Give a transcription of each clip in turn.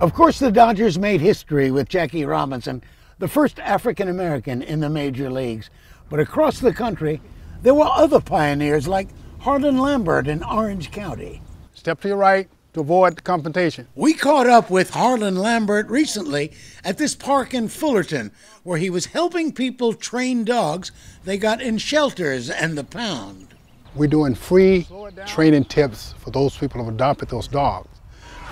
Of course, the Dodgers made history with Jackie Robinson, the first African American in the major leagues. But across the country, there were other pioneers like Harlan Lambert in Orange County. Step to your right to avoid the confrontation. We caught up with Harlan Lambert recently at this park in Fullerton, where he was helping people train dogs they got in shelters and the pound. We're doing free training tips for those people who have adopted those dogs,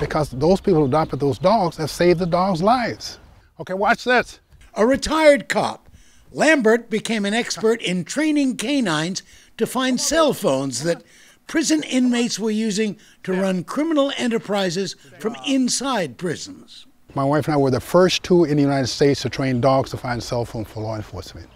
because those people who adopted those dogs have saved the dogs' lives. Okay, watch this. A retired cop, Lambert became an expert in training canines to find cell phones that prison inmates were using to run criminal enterprises from inside prisons. My wife and I were the first two in the United States to train dogs to find cell phones for law enforcement.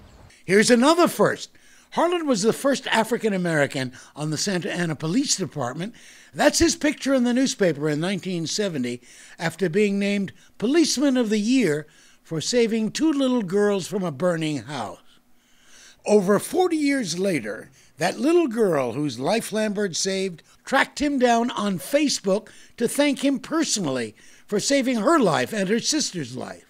Here's another first. Harlan was the first African American on the Santa Ana Police Department. That's his picture in the newspaper in 1970 after being named Policeman of the Year for saving two little girls from a burning house. Over 40 years later, that little girl whose life Lambert saved tracked him down on Facebook to thank him personally for saving her life and her sister's life.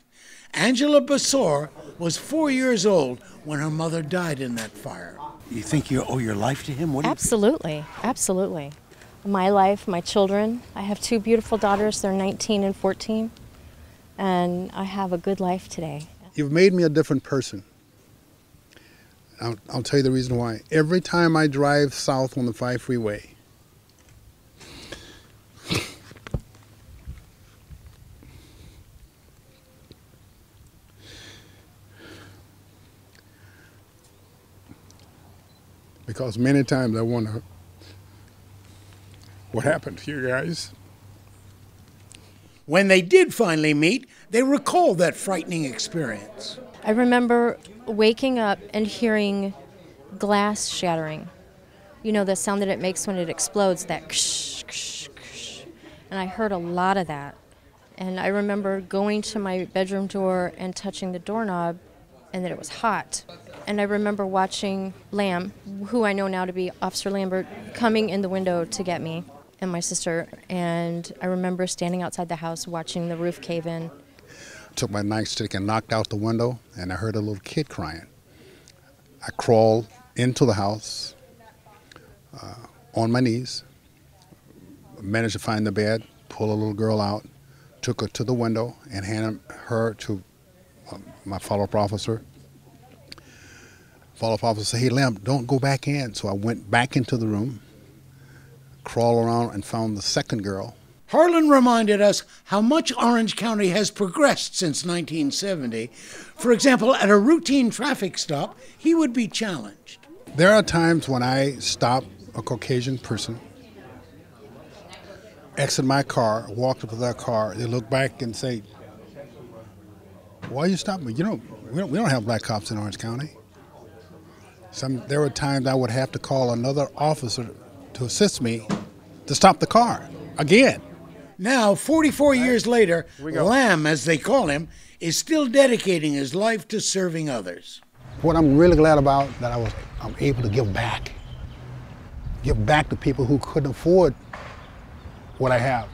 Angela Basor was 4 years old when her mother died in that fire. You think you owe your life to him? Absolutely, absolutely. My life, my children. I have two beautiful daughters. They're 19 and 14. And I have a good life today. You've made me a different person. I'll tell you the reason why. Every time I drive south on the 5 freeway, because many times I wonder what happened to you guys. When they did finally meet, they recalled that frightening experience. I remember waking up and hearing glass shattering. You know, the sound that it makes when it explodes, that ksh, ksh, ksh. And I heard a lot of that. And I remember going to my bedroom door and touching the doorknob and that it was hot. And I remember watching Lamb, who I know now to be Officer Lambert, coming in the window to get me and my sister. And I remember standing outside the house watching the roof cave in. I took my nightstick and knocked out the window, and I heard a little kid crying. I crawled into the house on my knees, managed to find the bed, pull a little girl out, took her to the window, and handed her to my follow-up officer. Follow-up officer said, "Hey, Lamb, don't go back in." So I went back into the room, crawled around, and found the second girl. Harlan reminded us how much Orange County has progressed since 1970. For example, at a routine traffic stop, he would be challenged. There are times when I stop a Caucasian person, exit my car, walk up to their car, they look back and say, "Why you stop me? You know, we don't have black cops in Orange County." There were times I would have to call another officer to assist me to stop the car again. Now, 44 years later, Lamb, as they call him, is still dedicating his life to serving others. What I'm really glad about that I'm able to give back to people who couldn't afford what I have.